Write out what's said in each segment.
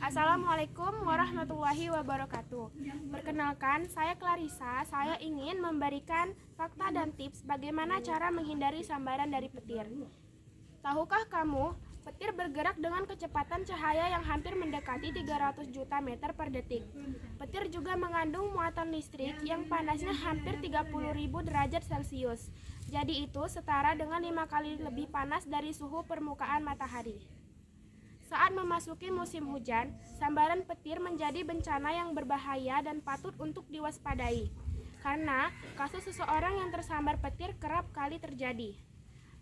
Assalamualaikum warahmatullahi wabarakatuh. Perkenalkan, saya Clarissa. Saya ingin memberikan fakta dan tips bagaimana cara menghindari sambaran dari petir. Tahukah kamu, petir bergerak dengan kecepatan cahaya yang hampir mendekati 300 juta meter per detik. Petir juga mengandung muatan listrik yang panasnya hampir 30.000 derajat Celcius. Jadi itu setara dengan 5 kali lebih panas dari suhu permukaan matahari. Saat memasuki musim hujan, sambaran petir menjadi bencana yang berbahaya dan patut untuk diwaspadai. Karena kasus seseorang yang tersambar petir kerap kali terjadi.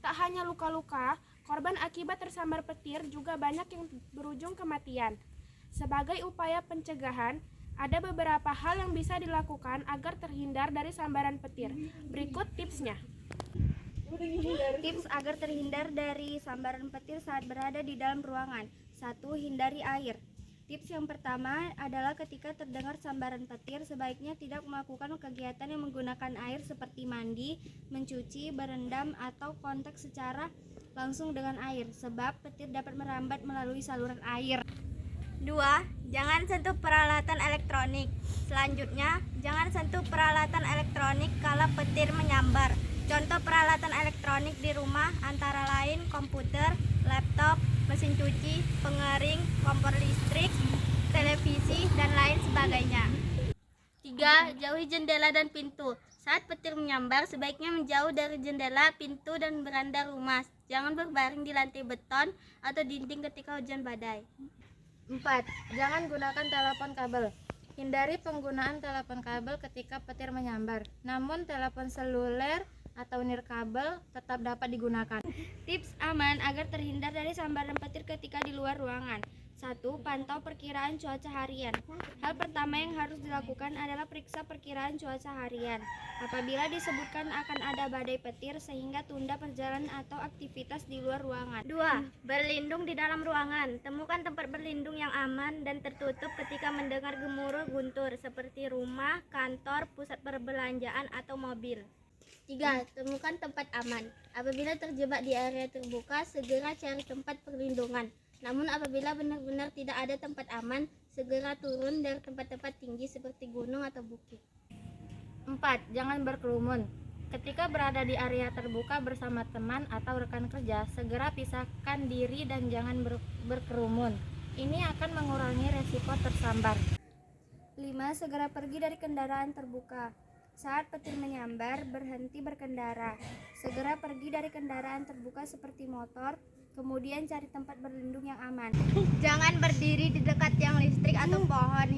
Tak hanya luka-luka, korban akibat tersambar petir juga banyak yang berujung kematian. Sebagai upaya pencegahan, ada beberapa hal yang bisa dilakukan agar terhindar dari sambaran petir. Berikut tipsnya. Tips agar terhindar dari sambaran petir saat berada di dalam ruangan. 1. Hindari air. Tips yang pertama adalah ketika terdengar sambaran petir, sebaiknya tidak melakukan kegiatan yang menggunakan air seperti mandi, mencuci, berendam, atau kontak secara langsung dengan air, sebab petir dapat merambat melalui saluran air. 2. Jangan sentuh peralatan elektronik. Selanjutnya, jangan sentuh peralatan elektronik kala petir menyambar. Contoh peralatan elektronik di rumah antara lain komputer, laptop, mesin cuci, pengering, kompor listrik, televisi, dan lain sebagainya. 3. Jauhi jendela dan pintu. Saat petir menyambar, sebaiknya menjauh dari jendela, pintu, dan beranda rumah. Jangan berbaring di lantai beton atau dinding ketika hujan badai. 4. Jangan gunakan telepon kabel. Hindari penggunaan telepon kabel ketika petir menyambar. Namun telepon seluler atau nirkabel tetap dapat digunakan. Tips aman agar terhindar dari sambaran petir ketika di luar ruangan. 1. Pantau perkiraan cuaca harian. Hal pertama yang harus dilakukan adalah periksa perkiraan cuaca harian. Apabila disebutkan akan ada badai petir, sehingga tunda perjalanan atau aktivitas di luar ruangan. 2. Berlindung di dalam ruangan. Temukan tempat berlindung yang aman dan tertutup ketika mendengar gemuruh guntur seperti rumah, kantor, pusat perbelanjaan, atau mobil. 3. Temukan tempat aman. Apabila terjebak di area terbuka, segera cari tempat perlindungan. Namun apabila benar-benar tidak ada tempat aman, segera turun dari tempat-tempat tinggi seperti gunung atau bukit. 4. Jangan berkerumun. Ketika berada di area terbuka bersama teman atau rekan kerja, segera pisahkan diri dan jangan berkerumun. Ini akan mengurangi resiko tersambar. 5. Segera pergi dari kendaraan terbuka. Saat petir menyambar, berhenti berkendara. Segera pergi dari kendaraan terbuka seperti motor, kemudian cari tempat berlindung yang aman. Jangan berdiri di dekat tiang listrik atau pohon.